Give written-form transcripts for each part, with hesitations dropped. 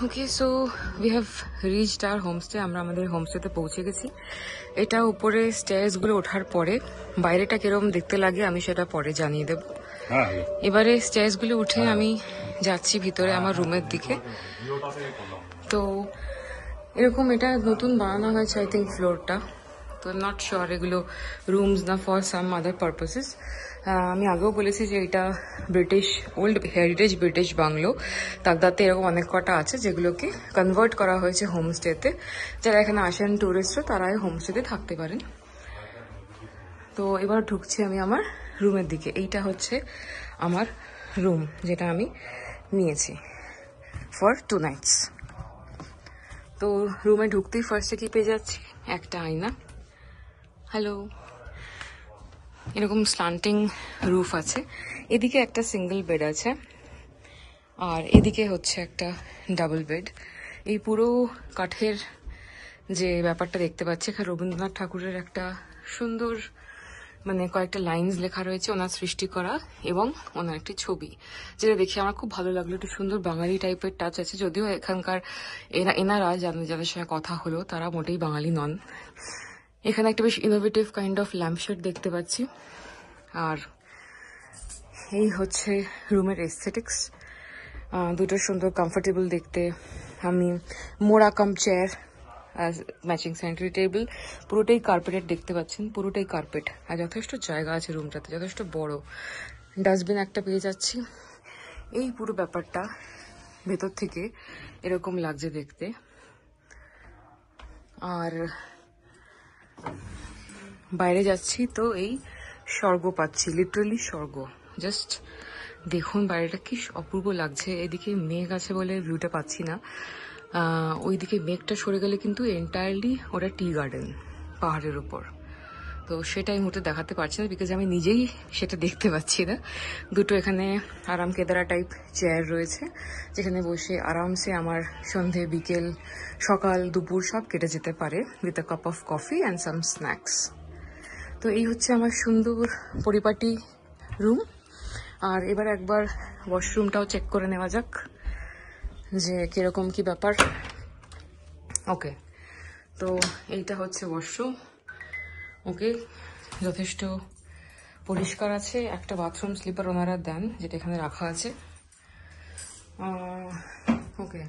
Okay, so we have reached our homestay. আমরা আমাদের হোমস্টেতে পৌঁছে গেছি। এটা উপরে স্টেয়ার্সগুলো ওঠার পরে বাইরেটা কিরকম দেখতে লাগে আমি সেটা পরে জানিয়ে দেব। এবারে স্টেয়ার্সগুলো উঠে আমি যাচ্ছি ভিতরে আমার রুমের দিকে। তো এরকম এটা নতুন বানানো হয়েছে আই থিঙ্ক ফ্লোরটা, তো নট শিওর এগুলো রুমস না ফর সাম আদার পারপাসেস। আমি আগেও বলেছি যে এটা British old heritage British bungalow. তাগদাতে এরকম অনেক কটা আছে যেগুলোকে কনভার্ট করা হয়েছে হোমস্টেতে। যারা এখানে আসেন ট্যুরিস্টরা তারা এই হোমস্টেতে থাকতে পারেন। তো এবার ঢুকছি আমি আমার রুমের দিকে। এইটা হচ্ছে আমার রুম যেটা আমি নিয়েছি ফর 2 nights। তো রুমে ঢুকতেই ফার্স্টে কি পেয়ে যাচ্ছি, একটা আয়না। হ্যালো। এরকম স্লান্টিং রুফ আছে। এদিকে একটা সিঙ্গেল বেড আছে আর এদিকে হচ্ছে একটা ডাবল বেড। এই পুরো কাঠের যে ব্যাপারটা দেখতে পাচ্ছি, এখানে রবীন্দ্রনাথ ঠাকুরের একটা সুন্দর মানে কয়েকটা লাইনস লেখা রয়েছে, ওনার সৃষ্টি করা এবং ওনার একটি ছবি, যেটা দেখে আমার খুব ভালো লাগলো। একটু সুন্দর বাঙালি টাইপের টাচ আছে, যদিও এখানকার এনারা যাদের সঙ্গে কথা হলো তারা মোটেই বাঙালি নন। এখানে একটা বেশ ইনোভেটিভ কাইন্ড অফ ল্যাম্পশেড দেখতে পাচ্ছি। আর এই হচ্ছে রুমের এস্থেটিক্স। দুটো সুন্দর কমফোর্টেবল দেখতে। আমি মোড়া কাম চেয়ার, ম্যাচিং সেন্টারি টেবিল, পুরোটাই কার্পেটেড দেখতে পাচ্ছেন, পুরোটাই কার্পেট। আর যথেষ্ট জায়গা আছে রুমটাতে, যথেষ্ট বড়। ডাস্টবিন একটা পেয়ে যাচ্ছি। এই পুরো ব্যাপারটা ভেতর থেকে এরকম লাগছে দেখতে। আর বাইরে যাচ্ছি তো এই স্বর্গ পাচ্ছি, লিটারালি স্বর্গ। জাস্ট দেখুন বাইরেটা কি অপূর্ব লাগছে। এদিকে মেঘ আছে বলে ভিউটা পাচ্ছি না, ওইদিকে মেঘটা সরে গেলে কিন্তু এন্টায়ারলি ওটা টি গার্ডেন পাহাড়ের উপর। তো সেটা এই মুহূর্তে দেখাতে পারছি না বিকজ আমি নিজেই সেটা দেখতে পাচ্ছি না। দুটো এখানে আরাম কেদারা টাইপ চেয়ার রয়েছে যেখানে বসে আরামসে আমার সন্ধে বিকেল সকাল দুপুর সব কেটে যেতে পারে with a cup of coffee and some snacks. তো এই হচ্ছে আমার সুন্দর পরিপাটি রুম। আর এবার একবার ওয়াশরুমটাও চেক করে নেওয়া যাক যে কিরকম কি ব্যাপার। ওকে, তো এইটা হচ্ছে ওয়াশরুম। ওকে, যথেষ্ট পরিষ্কার আছে। একটা বাথরুম স্লিপার ওনারা দেন যেটা এখানে রাখা আছে। ওকে,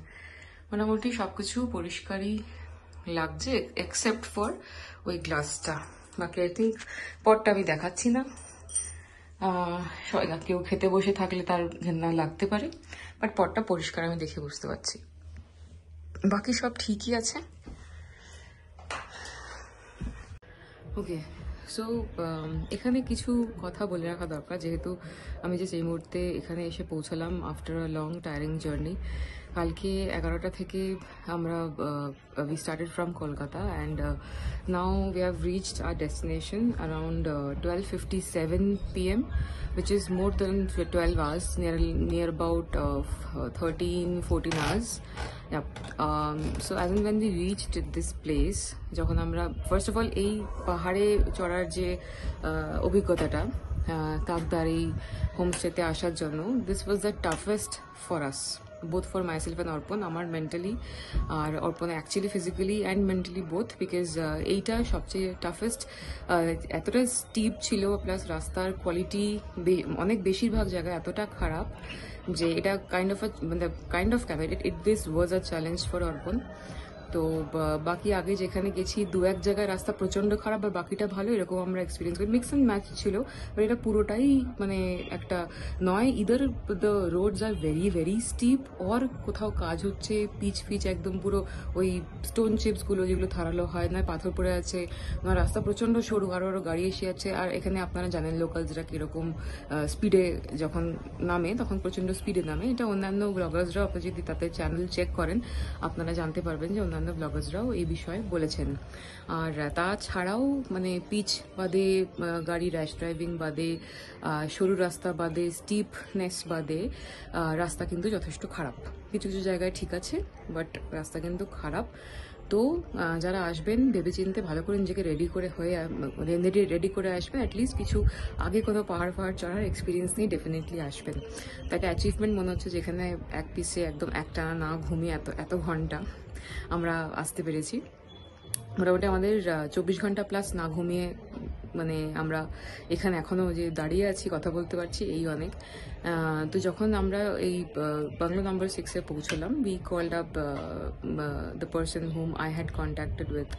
মোটামুটি সবকিছু পরিষ্কারই লাগছে এক্সেপ্ট ফর ওই গ্লাসটা। বাকি আই থিঙ্ক পটটা আমি দেখাচ্ছি না, কেউ খেতে বসে থাকলে তার ঘেন্না লাগতে পারে, বাট পটটা পরিষ্কার আমি দেখে বুঝতে পারছি। বাকি সব ঠিকই আছে। ওকে, সো এখানে কিছু কথা বলে রাখা দরকার, যেহেতু আমি যে এই মুহূর্তে এখানে এসে পৌঁছালাম after a long tiring journey. কালকে 11টা থেকে আমরা we started from Kolkata and now we have reached our destination around 12:57 p.m. which is more than 12 hours, near about 13-14 hours. Yep. So as and when we reached this place, যখন আমরা first of all এই পাহাড়ে চড়ার যে অভিজ্ঞতাটা তাগদার এই হোমস্টেতে আসার জন্য, this was the toughest for us, both for myself and অর্পণ। আমার মেন্টালি আর অর্পণ actually physically and mentally both, because এইটা সবচেয়ে টাফেস্ট। এতটা স্টিপ ছিল, প্লাস রাস্তার কোয়ালিটি অনেক বেশিরভাগ জায়গায় এতটা খারাপ যে এটা কাইন্ড অফ কেন this was a challenge for অর্পণ। তো বাকি আগে যেখানে গেছি 2-1 জায়গায় রাস্তা প্রচন্ড খারাপ আর বাকিটা ভালো, এরকম আমরা এক্সপিরিয়েন্স করি। মিক্স অ্যান্ড ম্যাচ ছিল, বাট এটা পুরোটাই মানে একটা নয়, either the roads are very very steep, or কোথাও কাজ হচ্ছে পিচ একদম পুরো ওই স্টোন চিপসগুলো যেগুলো ধারালো হয়, নয় পাথর পড়ে আছে, নয় রাস্তা প্রচন্ড সরু, আরো গাড়ি এসে আছে। আর এখানে আপনারা জানেন লোকালসরা কিরকম স্পিডে যখন নামে তখন প্রচন্ড স্পিডে নামে। এটা অন্যান্য ব্লগার্সরাও, আপনি যদি তাদের চ্যানেল চেক করেন আপনারা জানতে পারবেন যে অন্যান্য ব্লগার্সরাও এই বিষয়ে বলেছেন। আর তাছাড়াও মানে পিচ বাদে, গাড়ি র্যাশ ড্রাইভিং বাদে, সরু রাস্তা বাদে, স্টিপনেস বাদে রাস্তা কিন্তু যথেষ্ট খারাপ। কিছু কিছু জায়গায় ঠিক আছে, বাট রাস্তা কিন্তু খারাপ। তো যারা আসবেন ভেবেচিন্তে ভালো করে নিজেকে রেডি করে আসবেন। অ্যাটলিস্ট কিছু আগে কোনো পাহাড় চড়ার এক্সপিরিয়েন্স নিয়ে ডেফিনেটলি আসবেন। তো একটা অ্যাচিভমেন্ট মনে হচ্ছে, যেখানে এক পিসে একদম একটানা না ঘুমিয়ে এত ঘন্টা আমরা আসতে পেরেছি। মোটামুটি আমাদের 24 ঘন্টা প্লাস না ঘুমিয়ে মানে আমরা এখানে এখনো যে দাঁড়িয়ে আছি, কথা বলতে পারছি, এই অনেক। তো যখন আমরা এই বাংলো নাম্বার 6-এ পৌঁছলাম, we called up the person whom I had contacted with.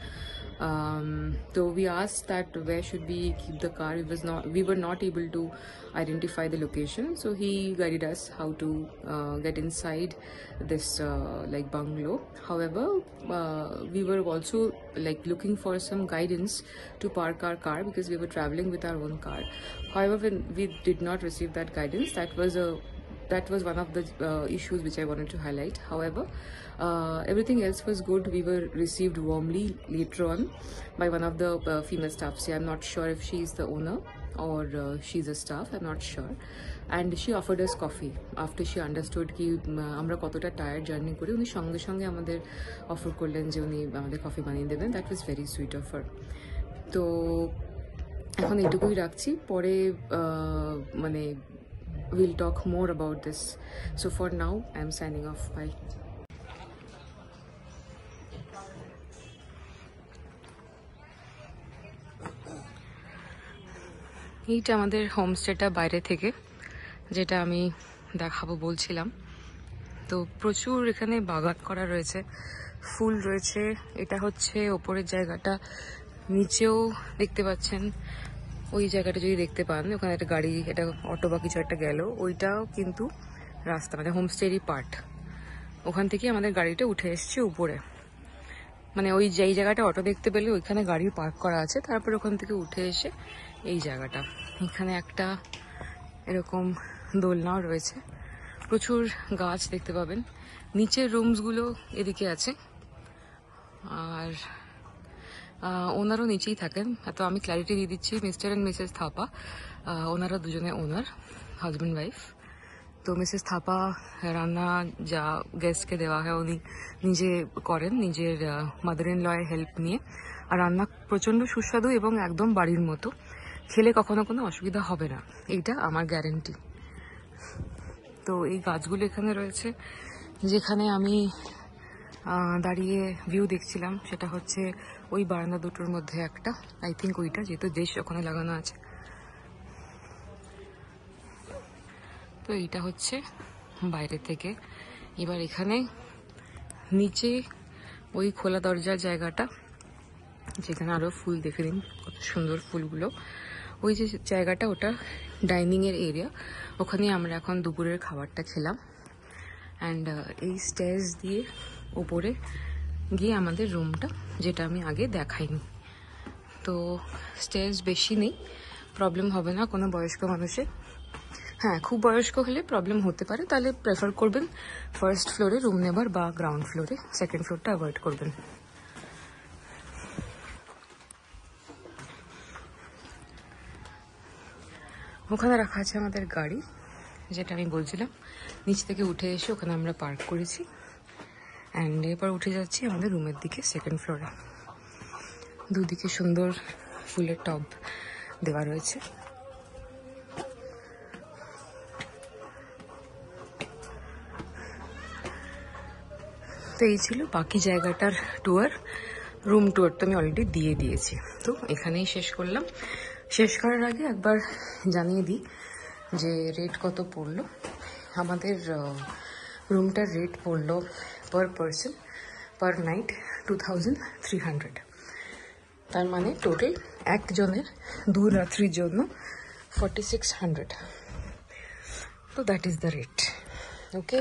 So we asked that where should we keep the car. We were not able to identify the location, so he guided us how to get inside this like bungalow. However, we were also like looking for some guidance to park our car because we were traveling with our own car. However, when we did not receive that guidance, that was one of the issues which I wanted to highlight. However, everything else was good. We were received warmly later on by one of the female staffs. I'm not sure if she is the owner or she's a staff, I'm not sure. And she offered us coffee after she understood ki amra kotota tired journey kore uni songe songe amader offer korlen je uni amader coffee baniye deben. That was very sweet of her. তো এখন এইটুকুই রাখছি, পরে মানে we'll talk more about this. So for now, I'm signing off. Bye. এইটা আমাদের হোমস্টেটা বাইরে থেকে, যেটা আমি দেখাবো বলছিলাম। তো প্রচুর এখানে বাগান করা রয়েছে, ফুল রয়েছে। এটা হচ্ছে ওপরের জায়গাটা, নিচেও দেখতে পাচ্ছেন ওই জায়গাটা যদি দেখতে পান, ওখানে একটা গাড়ি, এটা অটো বা কিছু একটা গেল, ওইটাও কিন্তু রাস্তা, মানে হোমস্টেরই পার্ট। ওখান থেকে আমাদের গাড়িটা উঠে এসছে উপরে, মানে ওই যেই জায়গাটা অটো দেখতে পেলে ওইখানে গাড়ি পার্ক করা আছে, তারপর ওখান থেকে উঠে এসে এই জায়গাটা, এখানে একটা এরকম দোলনাও রয়েছে। প্রচুর গাছ দেখতে পাবেন। নিচের রুমসগুলো এদিকে আছে, আর ওনারও নিচেই থাকেন। তো আমি ক্ল্যারিটি দিয়ে দিচ্ছি, মিস্টার অ্যান্ড মিসেস থাপা, ওনারা দুজনে ওনার, হাজব্যান্ড ওয়াইফ। তো মিসেস থাপা রান্না যা গেস্টকে দেওয়া হয় উনি নিজে করেন, নিজের মাদার ইন লয়ের হেল্প নিয়ে। আর রান্না প্রচণ্ড সুস্বাদু এবং একদম বাড়ির মতো, খেলে কখনো কোনো অসুবিধা হবে না, এইটা আমার গ্যারেন্টি। তো এই গাছগুলো এখানে রয়েছে, যেখানে আমি দাঁড়িয়ে ভিউ দেখছিলাম, সেটা হচ্ছে ওই বারান্দা দুটোর মধ্যে একটা, আই থিঙ্ক ওইটা, যেহেতু দেশ ওখানে লাগানো আছে। তো এইটা হচ্ছে বাইরে থেকে। এবার এখানে নিচে ওই খোলা দরজার জায়গাটা, যেখানে আরো ফুল দেখে নিন কত সুন্দর ফুলগুলো, ওই যে জায়গাটা, ওটা ডাইনিং এর এরিয়া। ওখানে আমরা এখন দুপুরের খাবারটা খেলাম। অ্যান্ড এই স্টেয়ার্স দিয়ে উপরে গিয়ে আমাদের রুমটা, যেটা আমি আগে দেখাইনি। তো স্টেয়ার্স বেশি নেই, প্রবলেম হবে না কোনো বয়স্ক মানুষের। হ্যাঁ, খুব বয়স্ক হলে প্রবলেম হতে পারে, তাহলে প্রেফার করবেন ফার্স্ট ফ্লোরে রুম নেবার বা গ্রাউন্ড ফ্লোরে, সেকেন্ড ফ্লোরটা অ্যাভয়েড করবেন। ওখানে রাখা আছে আমাদের গাড়ি, যেটা আমি বলছিলাম, নিচ থেকে উঠে এসে ওখানে আমরা পার্ক করেছি। অ্যান্ড এরপর উঠে যাচ্ছি আমাদের রুমের দিকে, সেকেন্ড ফ্লোরে। দুদিকে সুন্দর ফুলের টব দেওয়া রয়েছে। তো এই ছিল বাকি জায়গাটার ট্যুর। রুম ট্যুর তো আমি অলরেডি দিয়ে দিয়েছি, তো এখানেই শেষ করলাম। শেষ করার আগে একবার জানিয়ে দিই যে রেট কত পড়লো। আমাদের রুমটার রেট পড়লো পার পার্সন পার নাইট 2300। তার মানে টোটাল একজনের 2 রাত্রির জন্য 4600। তো দ্যাট ইজ দ্য রেট। ওকে,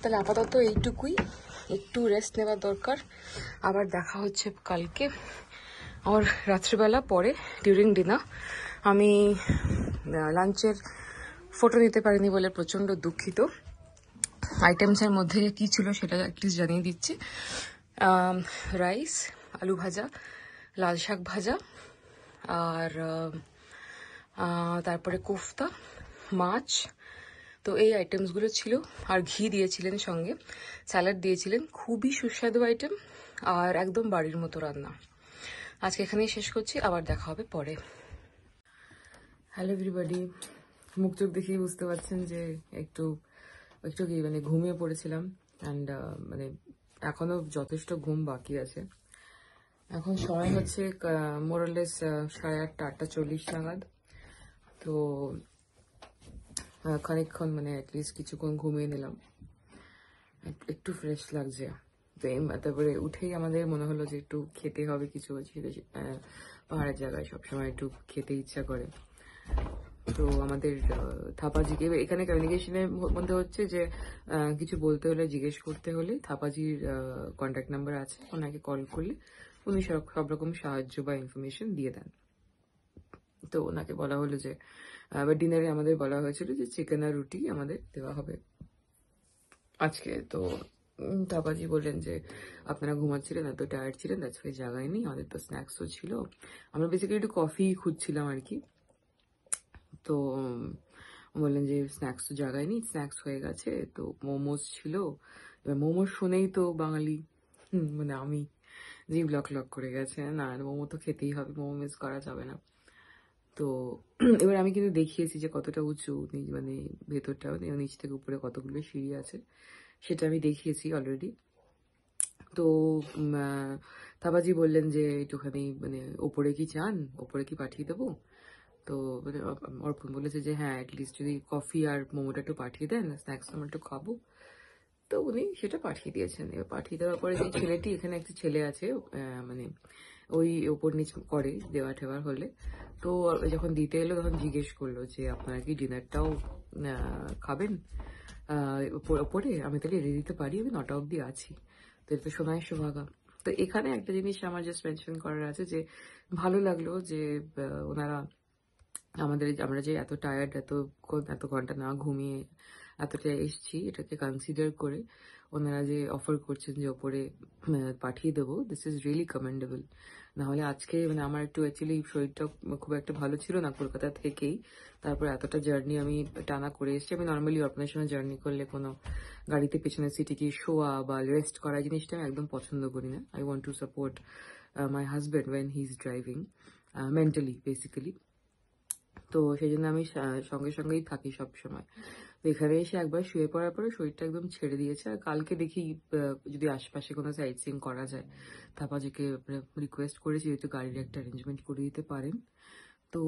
তাহলে আপাতত এইটুকুই, একটু রেস্ট নেওয়ার দরকার। আবার দেখা হচ্ছে কালকে আর রাত্রিবেলা পরে ডিউরিং ডিনার। আমি লাঞ্চের ফটো নিতে পারিনি বলে প্রচণ্ড দুঃখিত। আইটেমসের মধ্যে কি ছিল সেটা অ্যাটলিস্ট জানিয়ে দিচ্ছি। রাইস, আলু ভাজা, লাল শাক ভাজা, আর তারপরে কোফতা, মাছ। তো এই আইটেমসগুলো ছিল, আর ঘি দিয়েছিলেন সঙ্গে, স্যালাড দিয়েছিলেন, খুবই সুস্বাদু আইটেম। আর একদম বাড়ির মতো রান্না। আজকে এখানেই শেষ করছি, আবার দেখা হবে পরে। হ্যালো এভরিবডি, মুখ চোখ দেখেই বুঝতে পারছেন যে একটু কি মানে ঘুমিয়ে পড়েছিলাম। অ্যান্ড মানে এখনো যথেষ্ট ঘুম বাকি আছে। এখন সময় হচ্ছে মোরালেস 8:30, 8:40 নাগাদ। তো খানিকক্ষণ মানে অ্যাটলিস্ট কিছুক্ষণ ঘুমিয়ে নিলাম, একটু ফ্রেশ লাগছে। তো তারপরে উঠেই আমাদের মনে হলো যে একটু খেতে হবে কিছু। পাহাড়ের জায়গায় সবসময় একটু খেতে ইচ্ছা করে। তো আমাদের থাপাজিকে এখানে কমিউনিকেশনের মধ্যে হচ্ছে যে কিছু বলতে হলে, জিজ্ঞেস করতে হলে থাপাজির কন্ট্যাক্ট নাম্বার আছে, ওনাকে কল করলে উনি সব রকম সাহায্য বা ইনফরমেশন দিয়ে দেন। তো ওনাকে বলা হলো যে ডিনারে আমাদের বলা হয়েছিল যে চিকেন আর রুটি আমাদের দেওয়া হবে আজকে। তো থাপাজি বললেন যে আপনারা ঘুমাচ্ছিলেন, এত টায়ার্ড ছিলেন, দ্যাটস ওয়াই জায়গায় নেই, আমাদের তো স্ন্যাক্সও ছিল। আমরা বেসিক্যালি একটু কফি খুঁজছিলাম আর কি। তো বললেন যে স্ন্যাক্স তো জায়গায় নেই, স্ন্যাক্স হয়ে গেছে। তো মোমোস ছিল। এবার মোমোস শুনেই তো বাঙালি মানে আমি জিভ লক করে গেছে, না মোমো তো খেতেই হবে, মোমো মিস করা যাবে না। তো এবার আমি কিন্তু দেখিয়েছি যে কতটা উঁচু মানে ভেতরটা, নিচ থেকে উপরে কতগুলো সিঁড়ি আছে, সেটা আমি দেখিয়েছি অলরেডি। তো থাপাজি বললেন যে একটুখানি মানে ওপরে কি চান, ওপরে কি পাঠিয়ে দেবো? তো মানে অর্পণ বলেছে যে হ্যাঁ, অ্যাটলিস্ট যদি কফি আর মোমোটা একটু পাঠিয়ে দেন, স্ন্যাক্স আমরা একটু খাবো। তো উনি সেটা পাঠিয়ে দিয়েছেন। এবার পাঠিয়ে দেওয়ার পরে যে ছেলেটি, এখানে একটা ছেলে আছে মানে ওই ওপর নিচ করে দেওয়া ঠেওয়ার হলে, তো যখন দিতে এলো তখন জিজ্ঞেস করলো যে আপনারা কি ডিনারটাও খাবেন ওপরে? আমি তাহলে রেডি দিতে পারি, আমি 9টা অব্দি আছি। তো এটা তো সোনায় সোহাগা। তো এখানে একটা জিনিস আমার জাস্ট মেনশন করার আছে যে ভালো লাগলো যে ওনারা আমরা যে এত টায়ার্ড, এত ঘন্টা না ঘুমিয়ে এতটা এসছি, এটাকে কনসিডার করে ওনারা যে অফার করছেন যে ওপরে পাঠিয়ে দেবো, দিস ইজ রিয়েলি কমেন্ডেবল। নাহলে আজকে মানে আমার একটু অ্যাকচুয়ালি শরীরটা খুব একটা ভালো ছিল না কলকাতা থেকেই। তারপর এতটা জার্নি আমি টানা করে এসেছি। আমি নর্মালি আপনার সঙ্গে জার্নি করলে কোনো গাড়িতে পেছনের সিটে কি শোয়া বা রেস্ট করা জিনিসটা একদম পছন্দ করি না। I want to support my husband when he is driving, mentally basically. তো সেই জন্য আমি সঙ্গেই থাকি সবসময়। তো এখানে এসে একবার শুয়ে পড়ার পরে শরীরটা একদম ছেড়ে দিয়েছে। আর কালকে দেখি যদি আশপাশে কোনো সাইট সিইং করা যায়, থাপাজিকে রিকোয়েস্ট করেছি যেহেতু গাড়ির একটা অ্যারেঞ্জমেন্ট করে দিতে পারেন। তো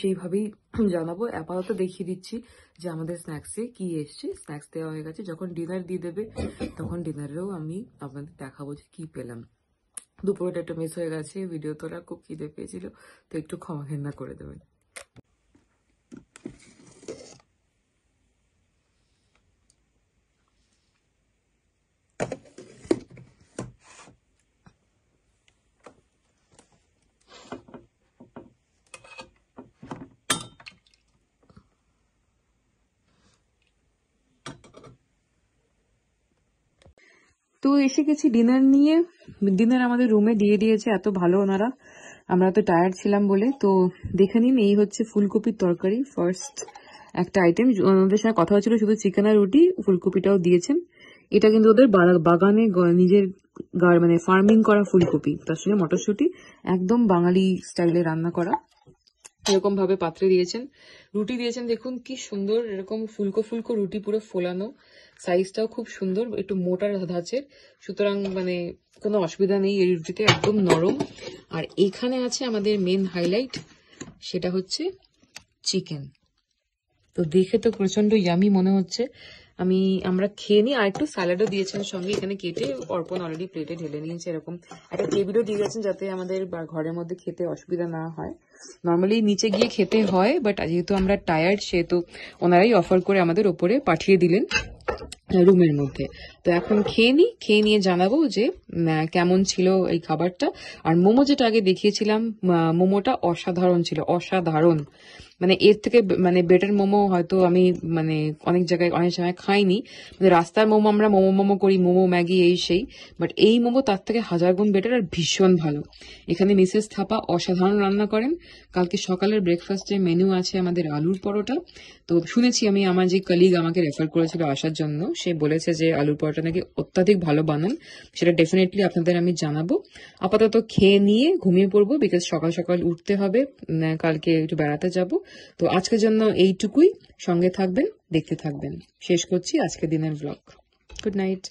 সেইভাবেই জানাবো। আপাতত দেখিয়ে দিচ্ছি যে আমাদের স্ন্যাক্সে কি এসছে। স্ন্যাক্স দেওয়া হয়ে গেছে, যখন ডিনার দিয়ে দেবে তখন ডিনারেও আমি আপনাদের দেখাবো যে কি পেলাম। দুপুরটা একটু মিস হয়ে গেছে, ভিডিও তোলা খুব খিদে পেয়েছিল, তো একটু ক্ষমা ঘেন্না করে দেবেন। তো এসে গেছি ডিনার নিয়ে। ডিনার আমাদের রুমে দিয়ে দিয়েছে, এত ভালো ওনারা, আমরা তো টায়ার্ড ছিলাম বলে। তো দেখে নিন, এই হচ্ছে ফুলকপির তরকারি, ফার্স্ট একটা আইটেম। ওনাদের সাথে কথা হচ্ছিল শুধু চিকেন আর রুটি, ফুলকপিটাও দিয়েছেন। এটা কিন্তু ওদের বাগানে নিজের মানে ফার্মিং করা ফুলকপি, তার সঙ্গে মটরশুঁটি, একদম বাঙালি স্টাইলে রান্না করা। এরকম ভাবে পাত্রে দিয়েছেন। রুটি দিয়েছেন, দেখুন কি সুন্দর, এরকম ফুলকো ফুলকো রুটি, পুরো ফোলানো, সাইজটাও খুব সুন্দর, একটু মোটা ধাঁচের, সুতরাং মানে কোনো অসুবিধা নেই এই রুটিতে, একদম নরম। আর এখানে আছে আমাদের মেন হাইলাইট, সেটা হচ্ছে চিকেন। তো দেখে তো প্রচন্ড ইয়ামি মনে হচ্ছে। আমরা খেয়ে নিই। আর একটু স্যালাডও দিয়েছেন সঙ্গে এখানে কেটে, অর্পণ অলরেডি প্লেটে ঢেলে নিয়েছে। এরকম একটা টেবিলও দিয়ে গেছেন যাতে আমাদের ঘরের মধ্যে খেতে অসুবিধা না হয়। নর্মালি নিচে গিয়ে খেতে হয়, বাট যেহেতু আমরা টায়ার্ড, সেহেতু ওনারাই অফার করে আমাদের ওপরে পাঠিয়ে দিলেন রুমের মধ্যে। তো এখন খেয়ে নিয়ে জানাবো যে কেমন ছিল এই খাবারটা। আর মোমো যেটা আগে দেখিয়েছিলাম, মোমোটা অসাধারণ ছিল, অসাধারণ। মানে এর থেকে মানে বেটার মোমো হয়তো আমি মানে অনেক জায়গায় অনেক সময় খাইনি। মানে রাস্তার মোমো আমরা মোমো করি, মোমো ম্যাগি এই সেই, বাট এই মোমো তার থেকে 1000 গুণ বেটার আর ভীষণ ভালো। এখানে মিসেস থাপা অসাধারণ রান্না করেন। কালকে সকালের ব্রেকফাস্টের মেনু আছে আমাদের আলুর পরোটা। তো শুনেছি আমি, আমার যে কলিগ আমাকে রেফার করেছিল আসার জন্য, সে বলেছে যে আলুর পরোটা নাকি অত্যাধিক ভালো বানান, সেটা ডেফিনেটলি আপনাদের আমি জানাবো। আপাতত খেয়ে নিয়ে ঘুমিয়ে পড়বো, বিকজ সকাল সকাল উঠতে হবে, কালকে একটু বেড়াতে যাব। তো আজকের জন্য এইটুকুই, সঙ্গে থাকবেন, দেখতে থাকবেন। শেষ করছি আজকের দিনের ব্লগ। Good night.